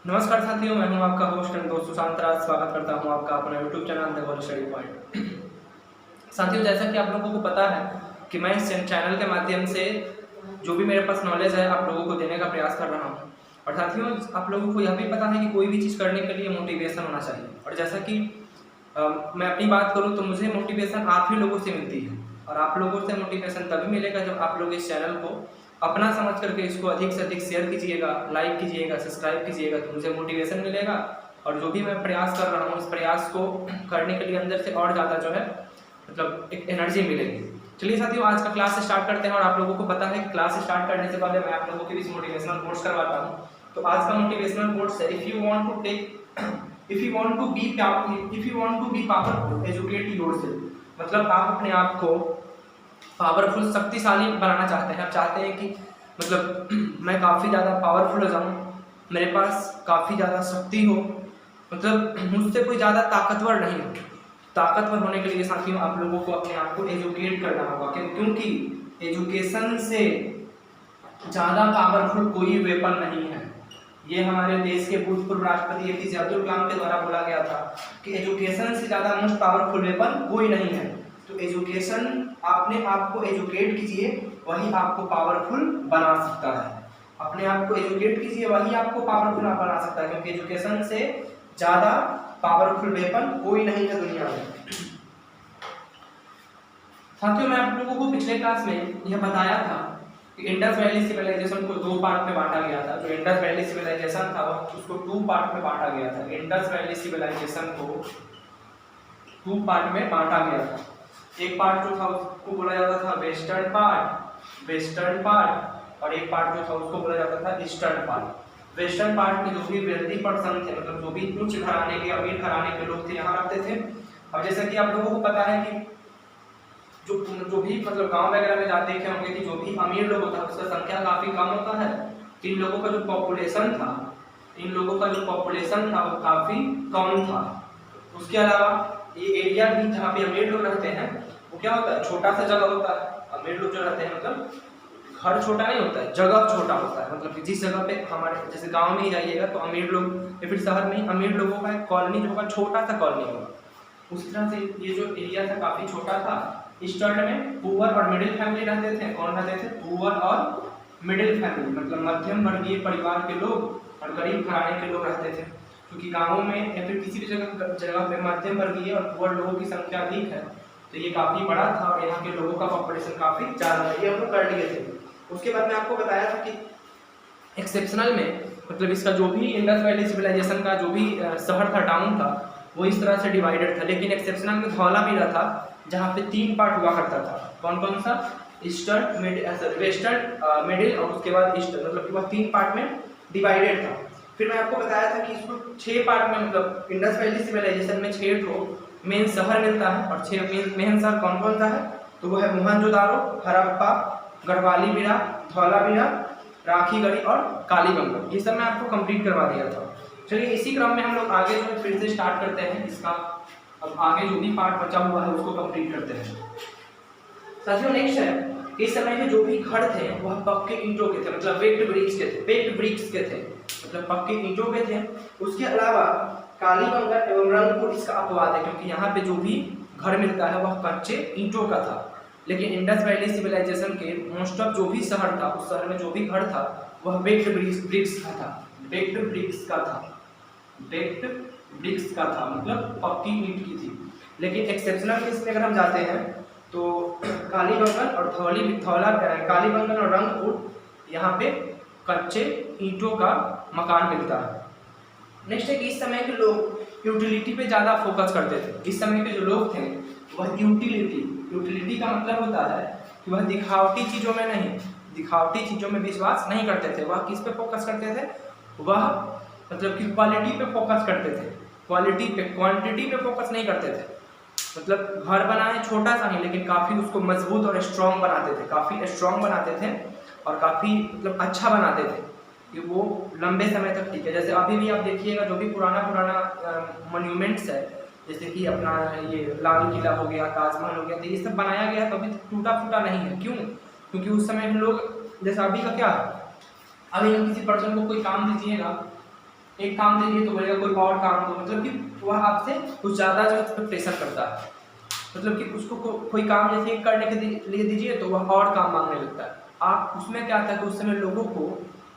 नमस्कार साथियों, मैं हूं आपका होस्ट एंड दोस्त सुशांत राज। स्वागत करता हूं आपका अपना YouTube channel the world study point. साथियों, जैसा कि आप लोगों को पता है कि मैं इस चैनल के माध्यम से जो भी मेरे पास नॉलेज है आप लोगों को देने का प्रयास कर रहा हूं। और साथियों, आप लोगों को यह भी पता है कि कोई भी चीज़ करने के लिए मोटिवेशन होना चाहिए। और जैसा कि मैं अपनी बात करूँ तो मुझे मोटिवेशन आप ही लोगों से मिलती है। और आप लोगों से मोटिवेशन तभी मिलेगा जब आप लोग इस चैनल को अपना समझ करके इसको अधिक से अधिक शेयर कीजिएगा, लाइक कीजिएगा, सब्सक्राइब कीजिएगा, तो मुझे मोटिवेशन मिलेगा। और जो भी मैं प्रयास कर रहा हूँ उस प्रयास को करने के लिए अंदर से और ज़्यादा जो है मतलब एक एनर्जी मिलेगी। चलिए साथियों, आज का क्लास स्टार्ट करते हैं। और आप लोगों को पता है कि क्लास स्टार्ट करने से पहले मैं आप लोगों के बीच मोटिवेशनल कोट्स करवाता हूँ। तो आज का मोटिवेशनल कोट्स है, if you want to be powerful educate yourself. मतलब आप अपने आप को पावरफुल, शक्तिशाली बनाना चाहते हैं। आप चाहते हैं कि मतलब मैं काफ़ी ज़्यादा पावरफुल हो जाऊँ, मेरे पास काफ़ी ज़्यादा शक्ति हो, मतलब मुझसे कोई ज़्यादा ताकतवर नहीं हो। ताकतवर होने के लिए साथियों आप लोगों को अपने आप को एजुकेट करना होगा, क्योंकि एजुकेशन से ज़्यादा पावरफुल कोई वेपन नहीं है। ये हमारे देश के भूतपूर्व राष्ट्रपति एपीजे अब्दुल कलाम के द्वारा बोला गया था कि एजुकेशन से ज़्यादा मोस्ट पावरफुल वेपन कोई नहीं है। तो एजुकेशन, अपने आप को एजुकेट कीजिए, वही आपको पावरफुल बना सकता है। अपने आप को एजुकेट कीजिए, वही आपको पावरफुल बना सकता है, क्योंकि एजुकेशन से ज़्यादा पावरफुल वेपन कोई नहीं है दुनिया में। साथियों, मैं आप लोगों को पिछले क्लास में यह बताया था कि इंडस वैली सिविलाइजेशन को 2 पार्ट में बांटा गया था। जो इंडस वैली सिविलाइजेशन था उसको 2 पार्ट में बांटा गया था। इंडस वैली सिविलाइजेशन को 2 पार्ट में बांटा गया था। एक पार्ट जो था उसको बोला जाता था वेस्टर्न पार्ट, और एक पार्ट जो था उसको बोला जाता था ईस्टर्न पार्ट। वेस्टर्न पार्ट में जो भी वेल्दी पर्सन थे, मतलब जो भी उच्च घराने के, अमीर घराने के लोग थे, यहाँ रहते थे। और जैसा कि आप लोगों को पता है कि जो भी मतलब गांव वगैरह में जाते देखे होंगे कि जो भी अमीर लोग होता है उसका संख्या काफी कम होता है। इन लोगों का जो पॉपुलेशन था वो काफी कम था। उसके अलावा ये एरिया भी जहाँ पे अमीर लोग रहते हैं वो क्या होता है, छोटा सा जगह होता है। अमीर लोग जो रहते हैं मतलब घर छोटा नहीं होता है, जगह छोटा होता है। मतलब जिस जगह पे हमारे जैसे गांव में ही जाइएगा तो अमीर लोग, या फिर शहर में ही अमीर लोगों का एक कॉलोनी जो होगा छोटा सा कॉलोनी होगा। उस तरह से ये जो एरिया था काफी छोटा था। ईस्टर्न में पुअर और मिडिल फैमिली रहते थे। कौन रहते थे? पुअर और मिडिल फैमिली, मतलब मध्यम वर्गीय परिवार के लोग और गरीब घराने के लोग रहते थे। क्योंकि गाँवों में या फिर किसी भी जगह पे मध्यम वर्गीय और पुअर लोगों की संख्या अधिक है, तो ये काफी बड़ा था और यहाँ के लोगों का पॉपुलेशन काफी ज्यादा था। ये हम लोग कर लिए थे। उसके बाद मैं आपको बताया था कि एक्सेप्शनल में मतलब इसका जो भी इंडस वैली सिविलाइजेशन का जो भी शहर था, टाउन था, वो इस तरह से डिवाइडेड था। लेकिन एक्सेप्शनल में धौलावीरा था जहाँ पे 3 पार्ट हुआ करता था। कौन कौन सा? ईस्टर्न, वेस्टर्न, मिडिल और उसके बाद ईस्टर्न, मतलब वह 3 पार्ट में डिवाइडेड था। फिर मैं आपको बताया था कि इसको 6 पार्ट में, मतलब इंडस वैली सिविलाइजेशन में 6 ठो मेन शहर मिलता है। और 6 मेन शहर कौन कौन सा है? तो वो है मोहनजोदारो, हड़प्पा, गढ़वालीवीरा, धौलावीरा, राखीगढ़ी और कालीबंगा। ये सब मैं आपको कंप्लीट करवा दिया था। चलिए इसी क्रम में हम लोग आगे जो फिर से स्टार्ट करते हैं इसका। अब आगे जो भी पार्ट बचा हुआ है उसको कंप्लीट करते हैं। साथियों, नेक्स्ट है इस समय के जो भी घर थे वह पक्के ईंटों के थे, मतलब बेक्ड ब्रिक्स के थे, मतलब पक्के ईंटों के थे। उसके अलावा कालीबंगा एवं रंगपुर इसका अपवाद है, क्योंकि यहाँ पे जो भी घर मिलता है वह कच्चे ईंटों का था। लेकिन इंडस वैली सिविलाइजेशन के मोस्ट ऑफ जो भी शहर था, उस शहर में जो भी घर था वह बेक्ड ब्रिक्स का था, मतलब पक्की ईंट की थी। लेकिन एक्सेप्शनल केस में अगर हम जाते हैं तो कालीबंगन और रंगपुर यहाँ पे कच्चे ईंटों का मकान मिलता है। नेक्स्ट है कि इस समय के लोग यूटिलिटी पे ज़्यादा फोकस करते थे। इस समय के जो लोग थे वह यूटिलिटी का मतलब होता है कि वह दिखावटी चीज़ों में नहीं, दिखावटी चीज़ों में विश्वास नहीं करते थे। वह किस पे फोकस करते थे? वह मतलब कि क्वालिटी पे फोकस करते थे, क्वांटिटी पे फोकस नहीं करते थे। मतलब घर बनाए छोटा सा ही, लेकिन काफ़ी उसको मजबूत और स्ट्रॉन्ग बनाते थे और काफ़ी मतलब अच्छा बनाते थे कि वो लंबे समय तक टिके। जैसे अभी भी आप देखिएगा जो भी पुराना मॉन्यूमेंट्स है, जैसे कि अपना ये लाल किला हो गया, ताजमहल हो गया, तो ये सब बनाया गया तो अभी टूटा फूटा नहीं है। क्यों? क्योंकि उस समय लोग, जैसे अभी का क्या, अभी हम किसी पर्सन को कोई काम दीजिएगा एक काम दे दिए तो बोलेगा कोई और काम दो, मतलब कि वह आपसे कुछ ज़्यादा जो है प्रेशर करता है। मतलब कि उसको कोई काम जैसे करने के लिए दीजिए तो वह और काम मांगने लगता है। आप उसमें क्या था कि उस समय लोगों को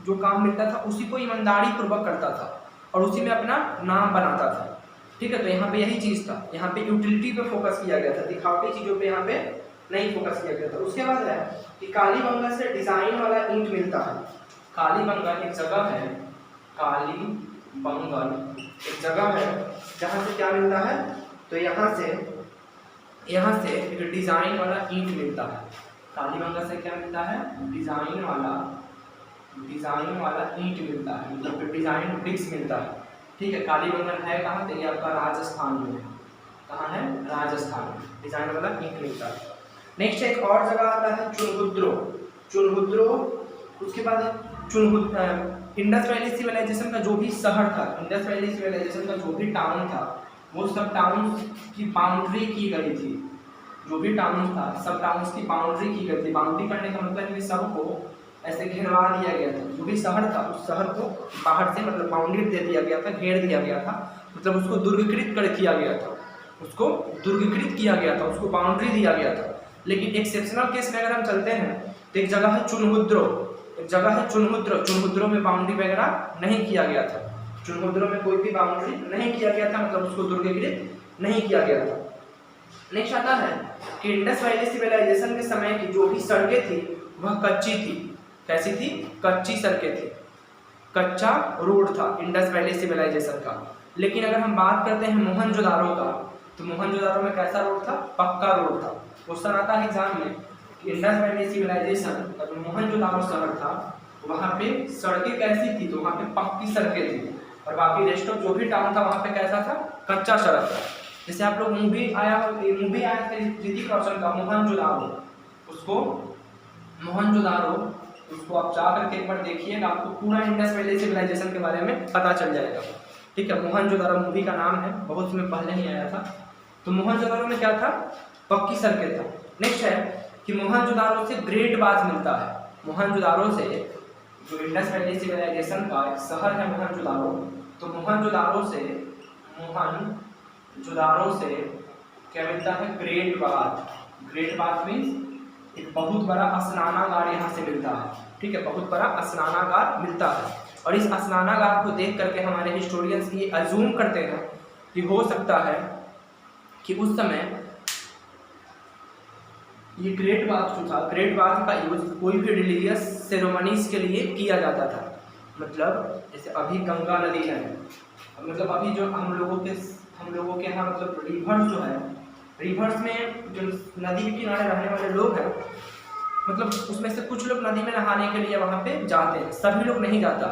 जो काम मिलता था उसी को ईमानदारी पूर्वक करता था और उसी में अपना नाम बनाता था। ठीक है, तो यहाँ पे यही चीज़ था, यहाँ पे यूटिलिटी पे फोकस किया गया था, दिखावटी चीज़ों पे यहाँ पे नहीं फोकस किया गया था। उसके बाद है कि कालीबंगा से डिजाइन वाला ईंट मिलता है। कालीबंगा एक जगह है, कालीबंगन एक जगह है जहाँ से क्या मिलता है, तो यहाँ से एक डिजाइन वाला ईंट मिलता है। कालीबंगा से क्या मिलता है, डिजाइन वाला ईंट मिलता है, मतलब डिजाइन ब्रिक्स मिलता है। ठीक है, कालीबंगन है कहाँ, तो ये आपका राजस्थान में है। कहाँ है, राजस्थान में डिजाइन वाला ईंट मिलता है। नेक्स्ट एक और जगह आता है चुनहुद्रो। उसके बाद इंडस वैली सिविलाइजेशन का जो भी शहर था, इंडस वैली सिविलाइजेशन का जो भी टाउन था, वो सब टाउन की बाउंड्री की गई थी। जो भी टाउन था सब टाउन्स की बाउंड्री की गई थी। बाउंड्री करने का मतलब कि सबको ऐसे घेरवा दिया गया था। जो भी शहर था उस शहर को बाहर से मतलब बाउंड्री दे दिया गया था, घेर दिया गया था, मतलब उसको दुर्गीकृत किया गया था, उसको दुर्गीकृत किया गया था, उसको बाउंड्री दिया गया था। लेकिन एक्सेप्शनल केस में अगर हम चलते हैं तो एक जगह है चुनहुद्रो में बाउंड्री वगैरह नहीं किया गया था। चुनहुद्रो में कोई भी बाउंड्री नहीं किया गया था, मतलब उसको दुर्गीकृत नहीं किया गया था। नेक्स्ट आता है कि इंडस वैली सिविलाइजेशन के समय की जो भी सड़कें थी वह कच्ची थी। कैसी थी, कच्ची सड़कें थी, कच्चा रोड था इंडस वैली सिविलाइजेशन का। लेकिन अगर हम बात करते हैं मोहनजोदारो का, तो मोहनजोदारो में कैसा रोड था, पक्का रोड था। क्वेश्चन आता है एग्जाम में कि इंडस वैली सिविलाइजेशन का जो मोहनजोदारो शहर था वहाँ पे सड़कें कैसी थी, तो वहाँ पे पक्की सड़कें थी और बाकी रेस्ट ऑफ जो भी टाउन था वहाँ पे कैसा था, कच्चा सड़क था। जैसे आप लोग मूवी आया था ऋतिक रोशन का मोहनजोदारो, उसको आप जा करके एक बार देखिएगा, आपको पूरा इंडस वैली सिविलाइजेशन के बारे में पता चल जाएगा। ठीक है, मोहनजोदारो मूवी का नाम है, बहुत समय पहले ही आया था। तो मोहनजोदारो में क्या था, पक्की सड़कें था। नेक्स्ट है कि मोहनजोदारो से ग्रेट बाथ मिलता है। मोहनजोदारो से जो इंडस वैली सिविलाइजेशन का एक शहर है मोहनजोदारो, तो मोहनजोदारो से क्या मिलता है, ग्रेट बाथ मीन्स एक बहुत बड़ा स्नानागार यहाँ से मिलता है। ठीक है, बहुत बड़ा स्नानागार मिलता है और इस स्नानागार को देख करके हमारे हिस्टोरियंस ये अज्यूम करते हैं कि हो सकता है कि उस समय ये ग्रेट बाथ का यूज कोई भी रिलीजियस सेरेमनीज के लिए किया जाता था। मतलब जैसे अभी गंगा नदी है, मतलब अभी जो हम लोगों के यहाँ मतलब रिवर्स जो है, रिवर्स में जो नदी के किनारे रहने वाले लोग हैं, मतलब उसमें से कुछ लोग नदी में नहाने के लिए वहाँ पे जाते हैं, सभी लोग नहीं जाता।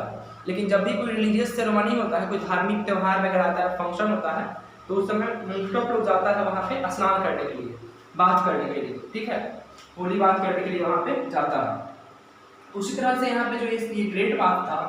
लेकिन जब भी कोई रिलीजियस सेरेमनी होता है, कोई धार्मिक त्यौहार वगैरह आता है, फंक्शन होता है, तो उस समय मोस्ट ऑफ लोग जाता है वहाँ पे स्नान करने के लिए, बात करने के लिए। ठीक है, होली बात करने के लिए वहाँ पे जाता है। उसी तरह से यहाँ पे जो ये ग्रेट बाथ था,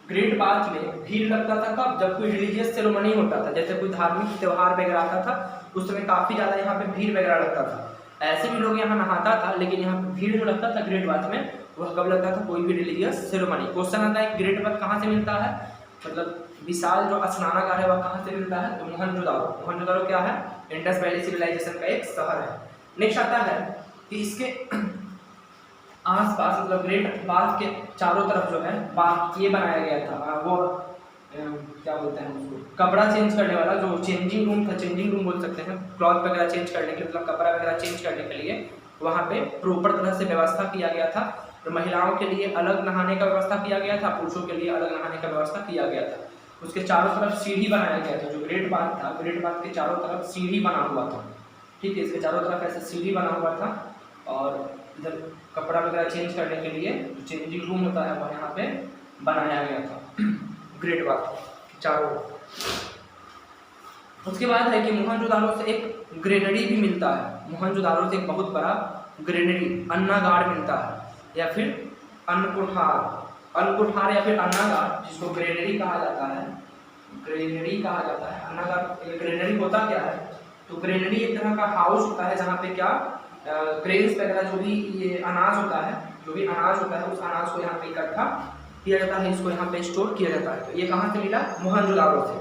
ग्रेट बाथ में भीड़ लगता था कब, जब कोई रिलीजियस सेरेमनी होता था, जैसे कोई धार्मिक त्यौहार वगैरह आता था, उस समय काफ़ी ज़्यादा यहाँ पे भीड़ वगैरह लगता था। ऐसे भी लोग यहाँ नहाता था, लेकिन यहाँ पे भीड़ जो लगता था ग्रेट बाथ में, वह कब लगता था, कोई भी रिलीजियस सेरेमनी। क्वेश्चन आता है ग्रेट बाथ कहाँ से मिलता है, मतलब विशाल जो स्नानागार है वह कहाँ से मिलता है, तो मोहनजोदारो क्या है, इंडस वैली सिविलाइजेशन का एक शहर है। नेक्स्ट आता है कि इसके आसपास मतलब ग्रेट बाथ के चारों तरफ जो है बाथ ये बनाया गया था, वो क्या बोलते हैं उसको, कपड़ा चेंज करने वाला जो चेंजिंग रूम था, चेंजिंग रूम बोल सकते हैं, क्लॉथ वगैरह चेंज करने के लिए, मतलब कपड़ा वगैरह चेंज करने के लिए वहाँ पे प्रॉपर तरह से व्यवस्था किया गया था। तो महिलाओं के लिए अलग नहाने का व्यवस्था किया गया था, पुरुषों के लिए अलग नहाने का व्यवस्था किया गया था। उसके चारों तरफ सीढ़ी बनाया गया था। जो ग्रेट बाथ था, ग्रेट बाथ के चारों तरफ सीढ़ी बना हुआ था। ठीक है, इसके चारों तरफ ऐसे सीढ़ी बना हुआ था और इधर कपड़ा वगैरह चेंज करने के लिए जो चेंजिंग रूम होता है वो यहाँ पे बनाया गया था ग्रेट बाथ चारों। उसके बाद है कि मोहनजोदारो से एक ग्रेनरी भी मिलता है। मोहनजोदारो से एक बहुत बड़ा ग्रेनरी, अन्नागार मिलता है, या फिर अन्नकोठार या फिर अन्नागार, जिसको ग्रेनरी कहा जाता है। ग्रेनरी कहा जाता है, अन्नागार। ग्रेनरी होता क्या है, तो ग्रेनरी एक तरह का हाउस होता है जहाँ पे क्या ग्रेन्स वगैरह जो भी ये अनाज होता है, जो भी अनाज होता है उस अनाज को यहाँ पे इकट्ठा किया जाता है, इसको यहाँ पे स्टोर किया जाता है। तो ये कहाँ से मिला? मोहनजोदारो से।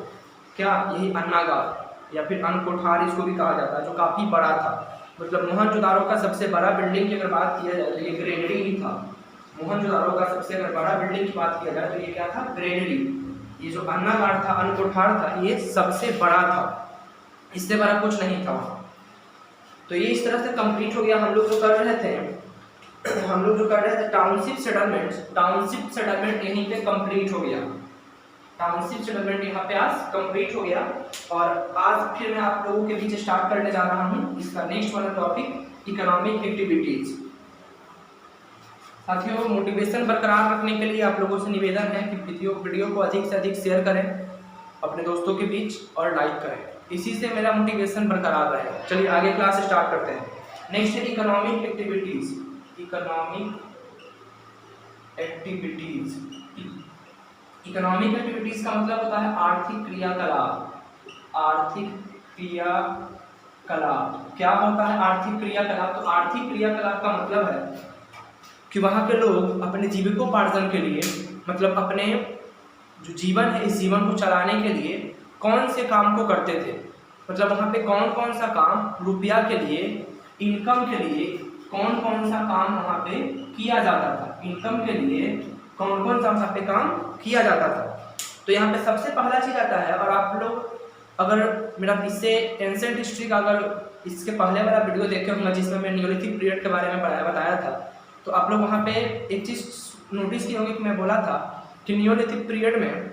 क्या? यही अन्नागार या फिर अन्नकोठार इसको भी कहा जाता है, जो काफ़ी बड़ा था। मतलब मोहनजोदारो का सबसे बड़ा बिल्डिंग की अगर बात किया जाए तो ये ग्रेनरी ही था। मोहनजोदारो का सबसे अगर बड़ा बिल्डिंग की बात किया जाए तो ये क्या था? ग्रेनरी। ये जो अन्नागार था, अन्नकोठार था, ये सबसे बड़ा था, इससे बड़ा कुछ नहीं था वहाँ। तो ये इस तरह से कंप्लीट हो गया। हम लोग जो कर रहे थे टाउनशिप सेटलमेंट यहीं पे कंप्लीट हो गया। टाउनशिप सेटलमेंट यहाँ पे आज कंप्लीट हो गया। और आज फिर मैं आप लोगों के बीच स्टार्ट करने जा रहा हूँ इसका नेक्स्ट वाला टॉपिक, इकोनॉमिक एक्टिविटीज। साथियों, मोटिवेशन बरकरार रखने के लिए आप लोगों से निवेदन है कि वीडियो को अधिक से अधिक शेयर करें अपने दोस्तों के बीच और लाइक करें, इसी से मेरा मोटिवेशन बरकरार रहेगा। चलिए आगे क्लास स्टार्ट करते हैं। नेक्स्ट है इकोनॉमिक एक्टिविटीज। इकोनॉमिक एक्टिविटीज का मतलब होता है आर्थिक क्रियाकलाप। आर्थिक क्रियाकलाप क्या होता है? आर्थिक क्रियाकलाप। तो आर्थिक क्रियाकलाप का मतलब है कि वहाँ के लोग अपने जीविकोपार्जन के लिए, मतलब अपने जो जीवन है इस जीवन को चलाने के लिए कौन से काम को करते थे। मतलब वहाँ पे कौन कौन सा काम रुपया के लिए, इनकम के लिए कौन कौन सा काम वहाँ पे किया जाता था। इनकम के लिए कौन कौन सा वहाँ पे काम किया जाता था। तो यहाँ पे सबसे पहला चीज़ आता है, और आप लोग अगर मेरा इससे एंशिएंट हिस्ट्री का अगर इसके पहले वाला वीडियो देखे होंगे जिसमें मैं नियोलिथिक पीरियड के बारे में बताया था, तो आप लोग वहाँ पे एक चीज़ नोटिस की होंगे कि मैं बोला था कि नियोलिथिक पीरियड में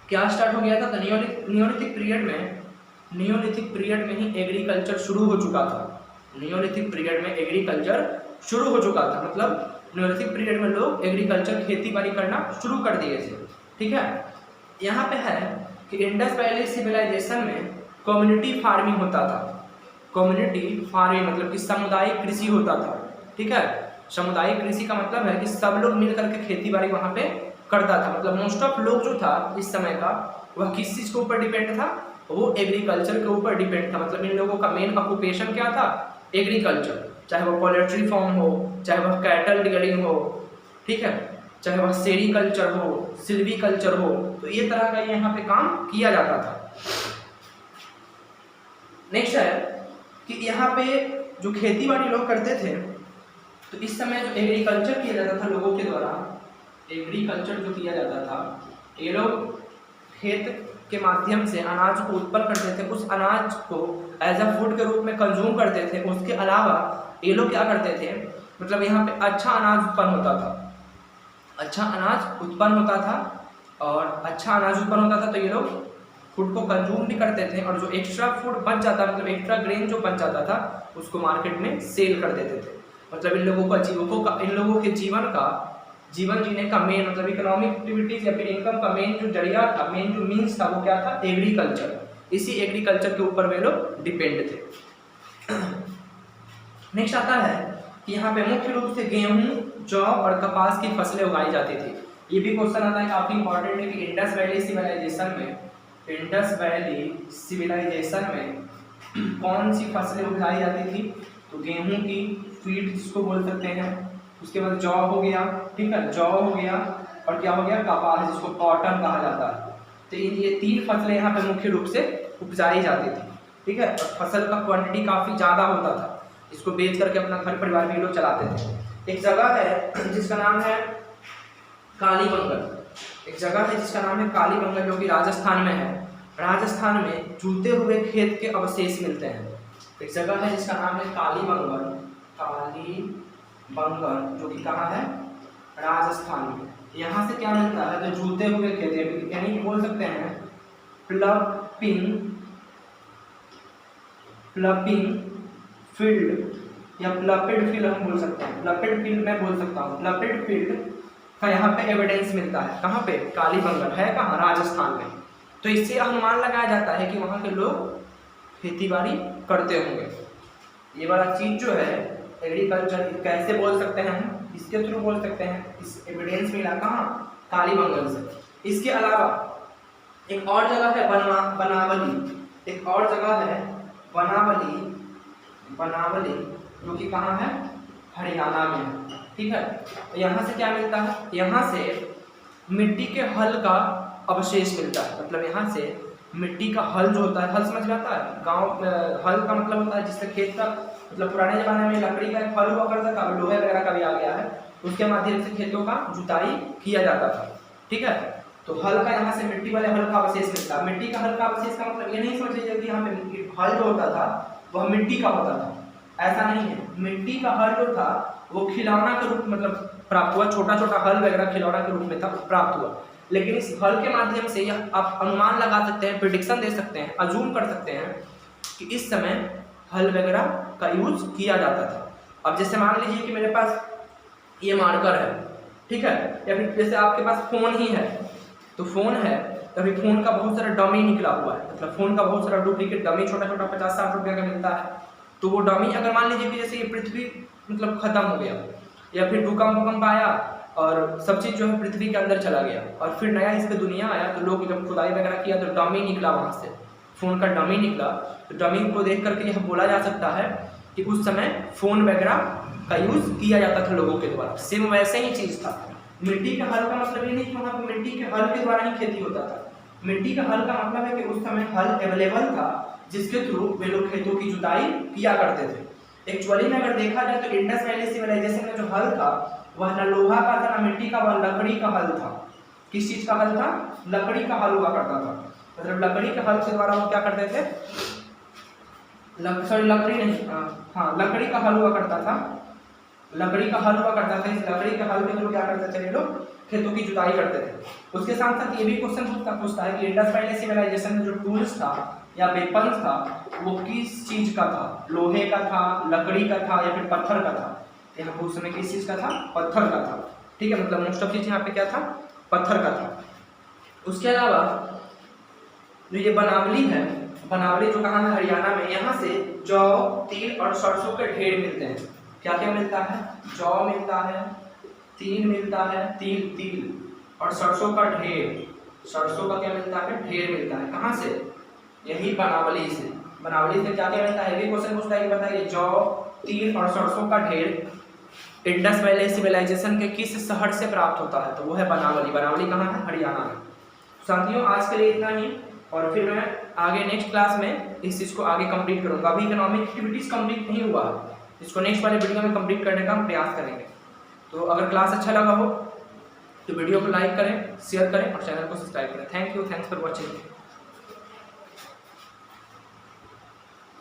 क्या स्टार्ट हो गया था। तो नियोलिथिक पीरियड में ही एग्रीकल्चर शुरू हो चुका था। नियोलिथिक पीरियड में एग्रीकल्चर शुरू हो चुका था, मतलब नियोलिथिक पीरियड में लोग एग्रीकल्चर खेती बाड़ी करना शुरू कर दिए थे। ठीक है, यहाँ पे है कि इंडस वैली सिविलाइजेशन में कम्युनिटी फार्मिंग होता था। कम्युनिटी फार्मिंग मतलब कि सामुदायिक कृषि होता था। ठीक है, सामुदायिक कृषि का मतलब है कि सब लोग मिल करके खेती बाड़ी वहाँ पे करता था। मतलब मोस्ट ऑफ लोग जो था इस समय का वह किस चीज़ के ऊपर डिपेंड था? वो एग्रीकल्चर के ऊपर डिपेंड था। मतलब इन लोगों का मेन ऑक्यूपेशन क्या था? एग्रीकल्चर। चाहे वो पोल्ट्री फार्म हो, चाहे वह कैटल डीलिंग हो, ठीक है, चाहे वह सेरीकल्चर हो, सिल्वीकल्चर हो, तो ये तरह का यहाँ पे काम किया जाता था। नेक्स्ट है कि यहाँ पे जो खेती बाड़ी लोग करते थे, तो इस समय जो एग्रीकल्चर किया जाता था लोगों के द्वारा, एग्रीकल्चर जो किया जाता था, ये लोग खेत के माध्यम से अनाज को उत्पन्न करते थे। उस अनाज को एज अ फूड के रूप में कंज्यूम करते थे। उसके अलावा ये लोग क्या करते थे, मतलब यहाँ पे अच्छा अनाज उत्पन्न होता था। अच्छा अनाज उत्पन्न होता था, और अच्छा अनाज उत्पन्न होता था तो ये लोग फूड को कंज्यूम भी करते थे, और जो एक्स्ट्रा फूड बच जाता, मतलब एक्स्ट्रा ग्रेन जो बच जाता था, उसको मार्केट में सेल कर देते थे। मतलब इन लोगों के जीवन जीने का मेन, मतलब इकोनॉमिक एक्टिविटीज या फिर इनकम का मेन जो जरिया था, मेन जो मीन्स था, वो क्या था? एग्रीकल्चर। इसी एग्रीकल्चर के ऊपर वे लोग डिपेंड थे। नेक्स्ट आता है कि यहाँ पे मुख्य रूप से गेहूं, जौ और कपास की फसलें उगाई जाती थी। ये भी क्वेश्चन आता है, काफी इंपॉर्टेंट है कि इंडस वैली सिविलाइजेशन में कौन सी फसलें उगाई जाती थी? तो गेहूं की फीड जिसको बोल सकते हैं, उसके बाद जौ हो गया, ठीक है, जौ हो गया, और क्या हो गया? कपास जिसको कॉटन कहा जाता है। तो ये तीन फसलें यहाँ पे मुख्य रूप से उपजाई जाती थी। ठीक है, और फसल का क्वांटिटी काफ़ी ज़्यादा होता था। इसको बेच करके अपना घर परिवार भी लोग चलाते थे। एक जगह है जिसका नाम है कालीबंगन। जो कि राजस्थान में है। राजस्थान में जूते हुए खेत के अवशेष मिलते हैं। एक जगह है जिसका नाम है कालीबंगन, जो कि कहाँ है? राजस्थान में। यहाँ से क्या मिलता है? तो जूते हुए खेत, यानी कि बोल सकते हैं प्लपिंग फील्ड या प्लपेड फील्ड हम बोल सकते हैं। प्लपेड फील्ड मैं बोल सकता हूँ। प्लपेड फील्ड का यहाँ पे एविडेंस मिलता है। कहाँ पे? कालीबंगन है, कहाँ? राजस्थान में। तो इससे अनुमान लगाया जाता है कि वहाँ के लोग खेती बाड़ी करते होंगे। ये वाला चीज जो है एग्रीकल्चर, कैसे बोल सकते हैं हम? इसके थ्रू बोल सकते हैं। इस एविडेंस मिला कहाँ? कालीबंगन से। इसके अलावा एक और जगह है बनावली। एक और जगह है बनावली, जो कि कहाँ है? हरियाणा में। ठीक है, तो यहाँ से क्या मिलता है? यहाँ से मिट्टी के हल का अवशेष मिलता है। मतलब यहाँ से मिट्टी का हल जो होता है, हल समझ में आता है, गाँव हल का मतलब होता है जिससे खेत का, मतलब पुराने जमाने में लकड़ी का एक हल हुआ करता था, लोहे वगैरह का भी आ गया है, उसके माध्यम से खेतों का जुताई किया जाता था। ठीक है, तो हल का यहाँ से मिट्टी वाले हल का अवशेष मिलता है। मिट्टी का हल का अवशेष का मतलब ये नहीं समझ लीजिए कि यहाँ पे हल जो होता था वह मिट्टी का होता था, ऐसा नहीं है। मिट्टी का हल जो था वो खिलौना के रूप मतलब प्राप्त हुआ, छोटा छोटा हल वगैरह खिलौना के रूप में था, प्राप्त हुआ। लेकिन इस हल के माध्यम से यह आप अनुमान लगा सकते हैं, प्रिडिक्शन दे सकते हैं, अजूम कर सकते हैं कि इस समय हल वगैरह का यूज किया जाता था। अब जैसे मान लीजिए कि मेरे पास ये मार्कर है, ठीक है, या फिर जैसे आपके पास फोन ही है, तो फोन है, अभी फोन का बहुत सारा डमी निकला हुआ है, मतलब फोन का बहुत सारा डुप्लीकेट डमी छोटा छोटा 50-60 रुपये का मिलता है। तो वो डमी अगर मान लीजिए कि जैसे ये पृथ्वी मतलब खत्म हो गया, या फिर भूकंप आया और सब चीज़ जो है पृथ्वी के अंदर चला गया, और फिर नया इस पे दुनिया आया, तो लोग जब खुदाई वगैरह किया तो डमी निकला वहाँ से, फ़ोन का डमी निकला। तो डमी को देख करके यह बोला जा सकता है कि उस समय फ़ोन वगैरह का यूज़ किया जाता था लोगों के द्वारा। सेम वैसे ही चीज़ था। मिट्टी के हल का मतलब ये नहीं कि वहाँ पर मिट्टी के हल के द्वारा ही खेती होता था। मिट्टी का हल का मतलब है कि उस समय हल अवेलेबल था जिसके थ्रू वे लोग खेतों की जुताई किया करते थे। एक्चुअली में अगर देखा जाए तो इंडस वैली सिविलाइजेशन में जो हल था वह न लोहा का था, न मिट्टी का, वह लकड़ी का हल था। किस चीज का हल था? लकड़ी का हल हुआ करता था। मतलब लकड़ी के हल के द्वारा वो क्या करते थे, लकड़ी नहीं, हाँ लकड़ी का हल हुआ करता था, लकड़ी का हल हुआ करता था। इस लकड़ी के हल के थ्रू क्या करते थे ये लोग, खेतों की जुताई करते थे। उसके साथ साथ ये भी क्वेश्चन पूछता है कि इंडस वैली सिविलाइजेशन में जो टूल्स था या वेपन्स था वो किस चीज का था, लोहे का था, लकड़ी का था, या फिर पत्थर का था। यहाँ पर उस समय किस चीज का था, पत्थर का था। ठीक है, मतलब मोस्ट ऑफ चीज यहाँ पे क्या था, पत्थर का था। उसके अलावा जो ये बनावली है, बनावली जो कहाँ है, हरियाणा में, यहाँ से जौ, तिल और सरसों के ढेर मिलते हैं। क्या क्या मिलता है, जौ मिलता है, तिल मिलता है, तिल और सरसों का ढेर। सरसों का क्या मिलता है, ढेर मिलता है। कहाँ से, यही बनावली से। बनावली से क्या क्या मिलता है, ये क्वेश्चन पूछता है कि बताइए जौ, तिल और सरसों का ढेर इंडस वैली सिविलाइजेशन के किस शहर से प्राप्त होता है, तो वो है बनावली। बनावली कहाँ है, हरियाणा में। साथियों आज के लिए इतना ही, और फिर मैं आगे नेक्स्ट क्लास में इस चीज़ को आगे कंप्लीट करूँगा। अभी इकोनॉमिक एक्टिविटीज़ कंप्लीट नहीं हुआ, इसको नेक्स्ट वाले वीडियो में कंप्लीट करने का हम प्रयास करेंगे। तो अगर क्लास अच्छा लगा हो तो वीडियो को लाइक करें, शेयर करें और चैनल को सब्सक्राइब करें। Thank you, thanks for watching.